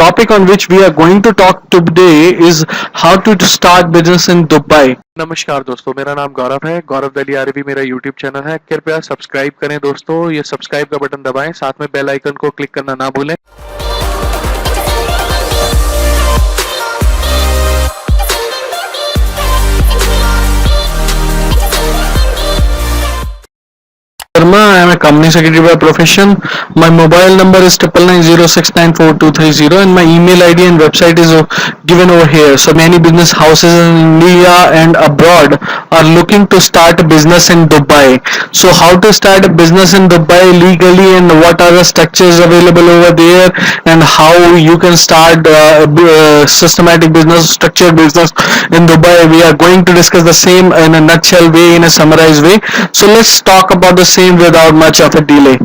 topic on which we are going to talk today is how to start business in Dubai. नमस्कार दोस्तों, मेरा नाम गौरव है। गौरव दलियारवी मेरा यूट्यूब चैनल है। कृपया सब्सक्राइब करें दोस्तों। ये सब्सक्राइब का बटन दबाएं, साथ में बेल आइकन को क्लिक करना ना भूलें। Sharma. I am a company secretary by profession. My mobile number is 9906942230 and my email ID and website is given over here. So many business houses in India and abroad are looking to start a business in Dubai. So how to start a business in Dubai legally and what are the structures available over there and how you can start systematic business, structured business in Dubai. We are going to discuss the same in a nutshell way, in a summarized way. So let's talk about the same without much of a delay.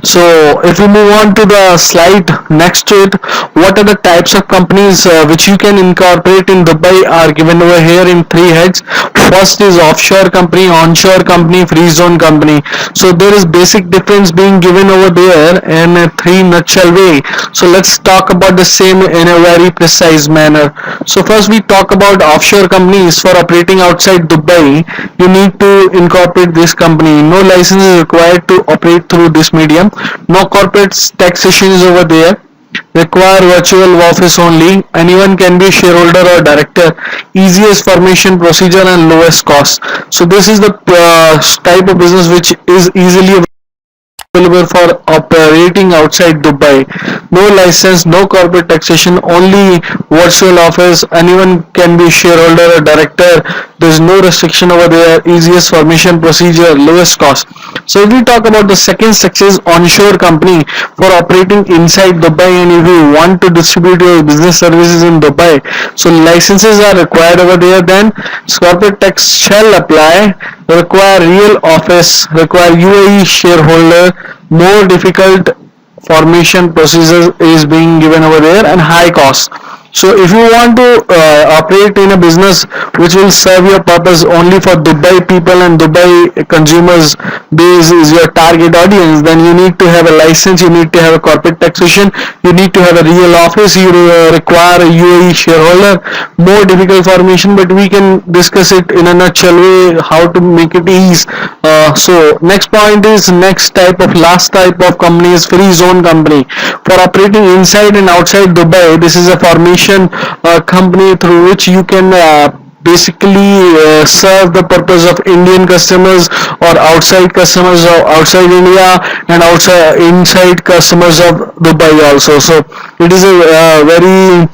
So if we move on to the slide next to it, what are the types of companies which you can incorporate in Dubai are given over here in three heads. First is offshore company, onshore company, free zone company. So there is basic difference being given over there in a three nutshell way. So let's talk about the same in a very precise manner. So first we talk about offshore companies. For operating outside Dubai, you need to incorporate this company. No license is required to operate through this medium. No corporate taxation is over there. Require virtual office only. Anyone can be shareholder or director. Easiest formation procedure and lowest cost. So this is the type of business which is easily available for operating outside Dubai. No license, no corporate taxation, only virtual office. Anyone can be shareholder or director. There is no restriction over there. Easiest formation procedure, lowest cost. So if we talk about the second structure is onshore company for operating inside Dubai, and if you want to distribute your business services in Dubai, so licenses are required over there. Then corporate tax shall apply. Require real office, require UAE shareholder, more difficult formation procedures is being given over there and high cost. So if you want to operate in a business which will serve your purpose only for Dubai people and Dubai consumers base is your target audience, then you need to have a license, you need to have a corporate taxation, you need to have a real office, you require a UAE shareholder, more difficult formation, but we can discuss it in a nutshell way how to make it ease. So next point is last type of company is free zone company. For operating inside and outside Dubai, this is a formation company through which you can basically serve the purpose of Indian customers or outside customers or outside India and outside inside customers of Dubai also. So it is a very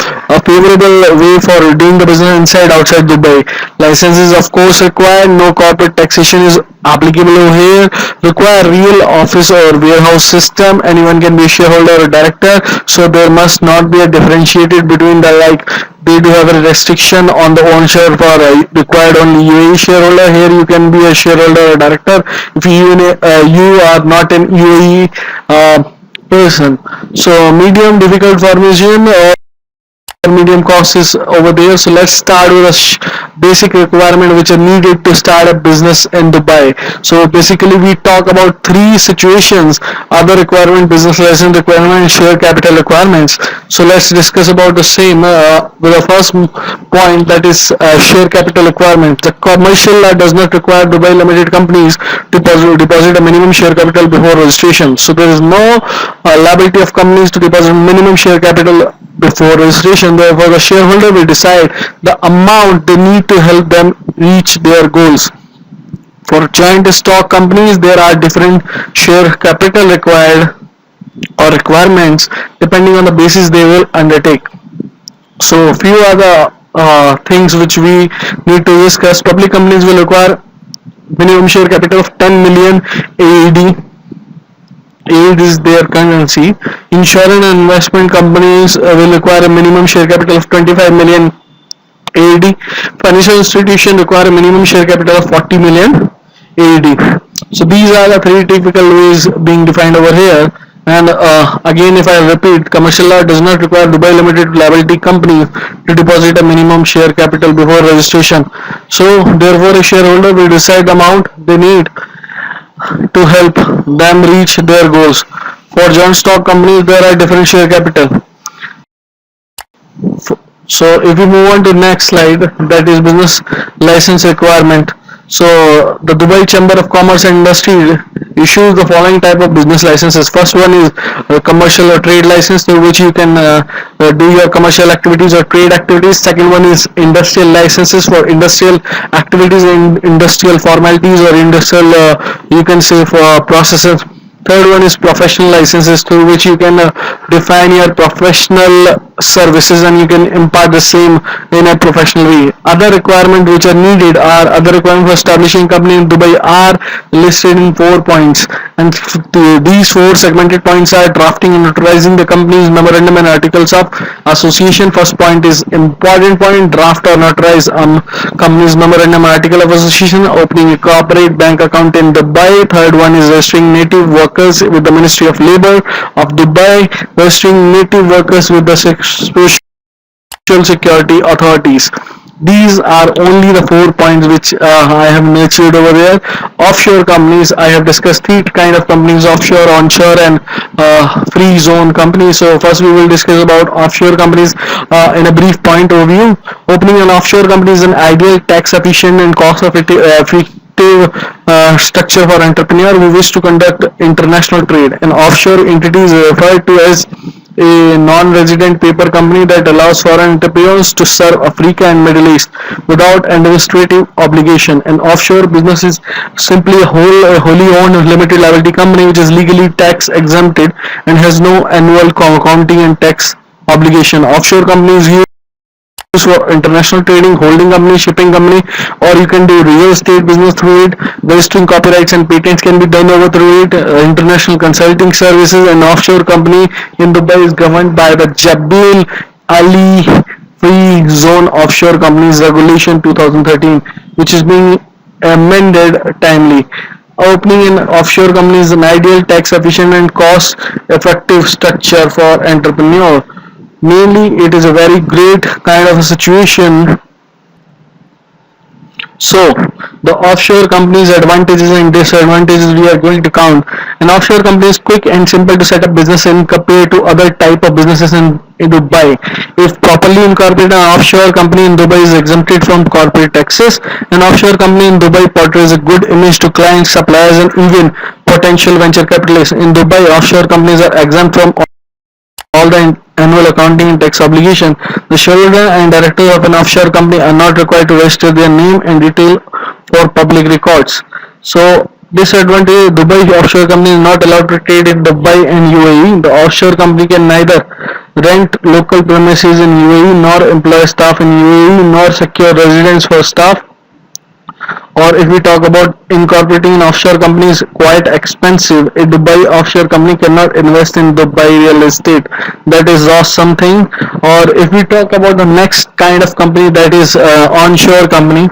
favorable way for doing the business inside outside Dubai. Licenses of course required. No corporate taxation is applicable over here. Require real office or warehouse system. Anyone can be a shareholder or director. So there must not be a differentiated between the they do have a restriction on the onshore for required only UAE shareholder. Here you can be a shareholder or director if you are not an UAE person. So medium difficult formation or medium cost is over there. So let's start with a basic requirement which are needed to start a business in Dubai. So basically we talk about three situations: other requirement, business license requirement, share capital requirements. So let's discuss about the same with the first point, that is share capital requirement. The commercial law does not require Dubai limited companies to deposit a minimum share capital before registration. So there is no liability of companies to deposit minimum share capital before registration. Therefore the shareholder will decide the amount they need to help them reach their goals. For joint stock companies, there are different share capital required or requirements depending on the basis they will undertake. So few are the things which we need to discuss. Public companies will require minimum share capital of 10 million AED. AID is their currency. Insurance and investment companies will require a minimum share capital of 25 million AED. Financial institution require a minimum share capital of 40 million AED. So these are the three typical ways being defined over here. And again, if I repeat, commercial law does not require Dubai Limited liability companies to deposit a minimum share capital before registration. So therefore a shareholder will decide the amount they need to help them reach their goals. For joint stock companies, there are different share capital. So if we move on to next slide, that is business license requirement. So the Dubai Chamber of Commerce and Industry issues the following type of business licenses. First one is commercial or trade license, through which you can do your commercial activities or trade activities. Second one is industrial licenses for industrial activities and industrial formalities or industrial, you can say, for processes. Third one is professional licenses, through which you can define your professional services and you can impart the same in a professional way. Other requirements which are needed are other requirements for establishing company in Dubai are listed in 4 points, and these four segmented points are drafting and notarizing the company's memorandum and articles of association. First point is important point: draft or notarize company's memorandum and article of association, opening a corporate bank account in Dubai. Third one is registering native workers with the Ministry of Labor of Dubai, registering native workers with the Social Security authorities. These are only the 4 points which I have mentioned over there. Offshore companies, I have discussed three kind of companies: offshore, onshore, and free zone companies. So first we will discuss about offshore companies in a brief point overview. Opening an offshore company is an ideal, tax efficient, and cost effective structure for entrepreneur who wish to conduct international trade. An offshore entity is referred to as a non-resident paper company that allows foreign entrepreneurs to serve Africa and Middle East without administrative obligation. An offshore business is simply a wholly owned limited liability company which is legally tax exempted and has no annual accounting and tax obligation. Offshore companies use for international trading, holding company, shipping company, or you can do real estate business through it. Registering copyrights and patents can be done over through it. International consulting services. An offshore company in Dubai is governed by the Jabal Ali Free Zone Offshore Companies Regulation 2013, which is being amended timely. Opening an offshore company is an ideal, tax efficient, and cost effective structure for entrepreneur. Mainly, it is a very great kind of a situation. So, the offshore company's advantages and disadvantages we are going to count. An offshore company is quick and simple to set up business in compared to other type of businesses in Dubai. If properly incorporated, an offshore company in Dubai is exempted from corporate taxes. An offshore company in Dubai portrays a good image to clients, suppliers, and even potential venture capitalists. In Dubai, offshore companies are exempt from all the annual accounting and tax obligation. The shareholder and directors of an offshore company are not required to register their name and detail for public records. So disadvantage: Dubai offshore company is not allowed to trade in Dubai and UAE. The offshore company can neither rent local premises in UAE nor employ staff in UAE nor secure residence for staff. Or if we talk about incorporating an offshore company is quite expensive. A Dubai offshore company cannot invest in Dubai real estate. That is something. Or if we talk about the next kind of company, that is onshore company.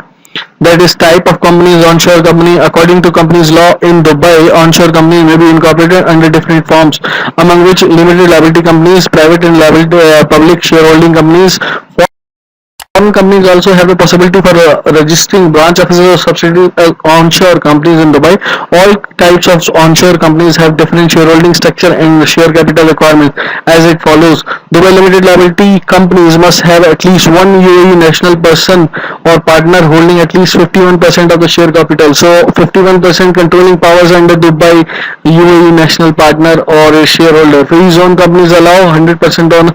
That is type of company is onshore company. According to companies law in Dubai, onshore company may be incorporated under different forms, among which limited liability companies, private and liability, public shareholding companies. Foreign companies also have the possibility for registering branch offices or subsidiary onshore companies in Dubai. All types of onshore companies have different shareholding structure and share capital requirements as it follows. Dubai limited liability companies must have at least one UAE national person or partner holding at least 51% of the share capital. So 51% controlling powers under Dubai UAE national partner or a shareholder. Free zone companies allow 100% on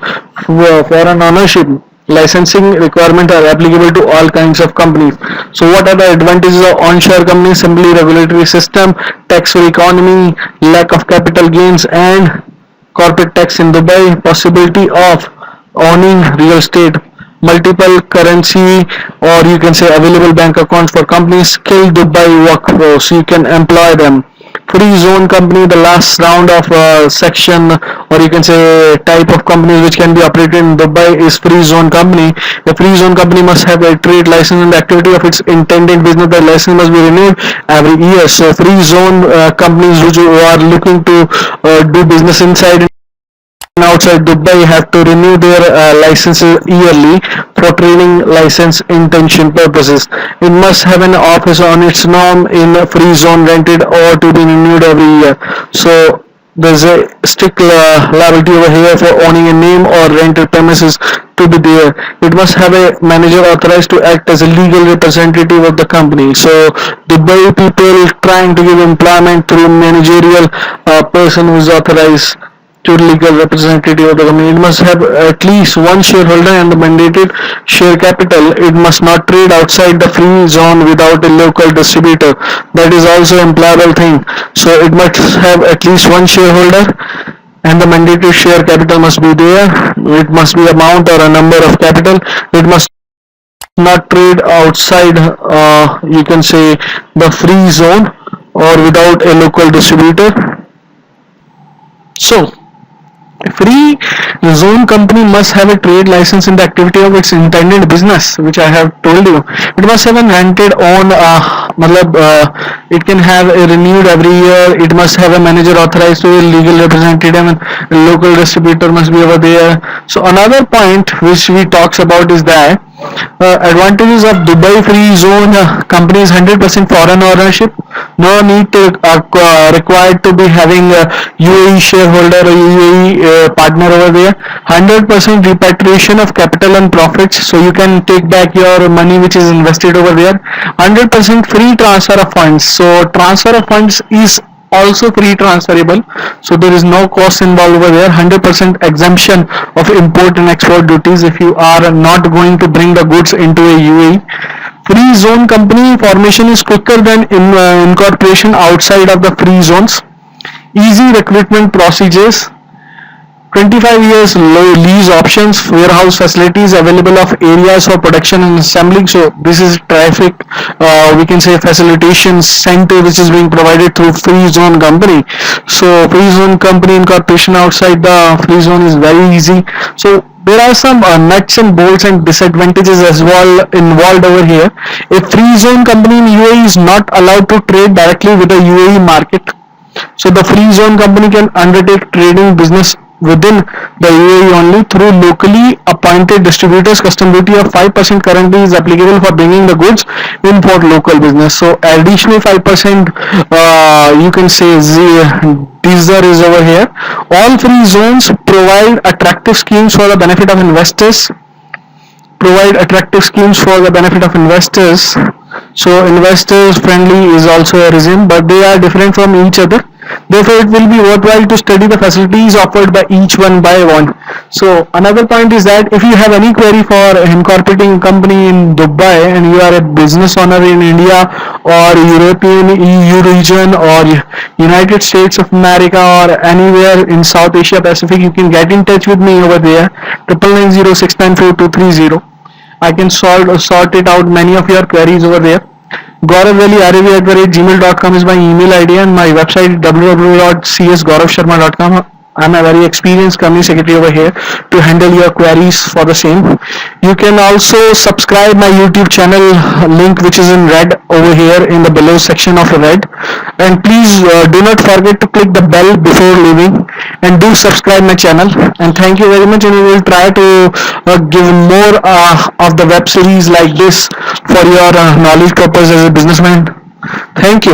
foreign ownership. Licensing requirements are applicable to all kinds of companies. So what are the advantages of onshore companies? Simply regulatory system, tax-free economy, lack of capital gains and corporate tax in Dubai, possibility of owning real estate, multiple currency, or you can say available bank accounts for companies, skilled Dubai workforce, you can employ them. Free zone company, the last round of section, or you can say type of companies which can be operated in Dubai is free zone company. A free zone company must have a trade license and activity of its intended business. The license must be renewed every year. So free zone companies which are looking to do business inside and outside Dubai have to renew their licenses yearly for training license intention purposes. It must have an office on its norm in a free zone rented or to be renewed every year. So There's a strict liability over here for owning a name or rented premises to be there. It must have a manager authorized to act as a legal representative of the company. So Dubai people trying to give employment through managerial person who is authorized to legal representative of the company. It must have at least one shareholder and the mandated share capital. It must not trade outside the free zone without a local distributor. That is also an employable thing. So it must have at least one shareholder and the mandated share capital must be there. It must be amount or a number of capital. It must not trade outside, you can say, the free zone or without a local distributor. So free zone company must have a trade license in the activity of its intended business, which I have told you. It must have a rented on, it can have a renewed every year. It must have a manager authorized to a legal representative and local distributor must be over there. So another point which we talks about is that advantages of Dubai free zone companies 100% foreign ownership. No need to required to be having a UAE shareholder or UAE partner over there. 100% repatriation of capital and profits, so you can take back your money which is invested over there. 100% free transfer of funds. So transfer of funds is also free transferable, so there is no cost involved over there. 100% exemption of import and export duties if you are not going to bring the goods into a UAE. Free zone company formation is quicker than incorporation outside of the free zones. Easy recruitment procedures. 25 years lease options, warehouse facilities available of areas for production and assembling. So this is traffic, we can say facilitation center which is being provided through free zone company. So free zone company incorporation outside the free zone is very easy. So there are some nuts and bolts and disadvantages as well involved over here. A free zone company in UAE is not allowed to trade directly with the UAE market. So the free zone company can undertake trading business within the UAE only through locally appointed distributors. Custom duty of 5% currently is applicable for bringing the goods in for local business. So additional 5% you can say teaser is over here. All free zones provide attractive schemes for the benefit of investors. So investors friendly is also a regime, but they are different from each other. Therefore, it will be worthwhile to study the facilities offered by each one by one. So another point is that if you have any query for incorporating a company in Dubai and you are a business owner in India or European EU region or United States of America or anywhere in South Asia Pacific, you can get in touch with me over there. 9906942230. I can sort it out many of your queries over there. gauravdelhirav@gmail.com is my email ID and my website www.csgauravsharma.com. I'm a very experienced company secretary over here to handle your queries for the same. You can also subscribe my YouTube channel link which is in red over here in the below section of red, and please do not forget to click the bell before leaving and do subscribe my channel, and thank you very much, and we will try to give more of the web series like this for your knowledge purpose as a businessman. Thank you.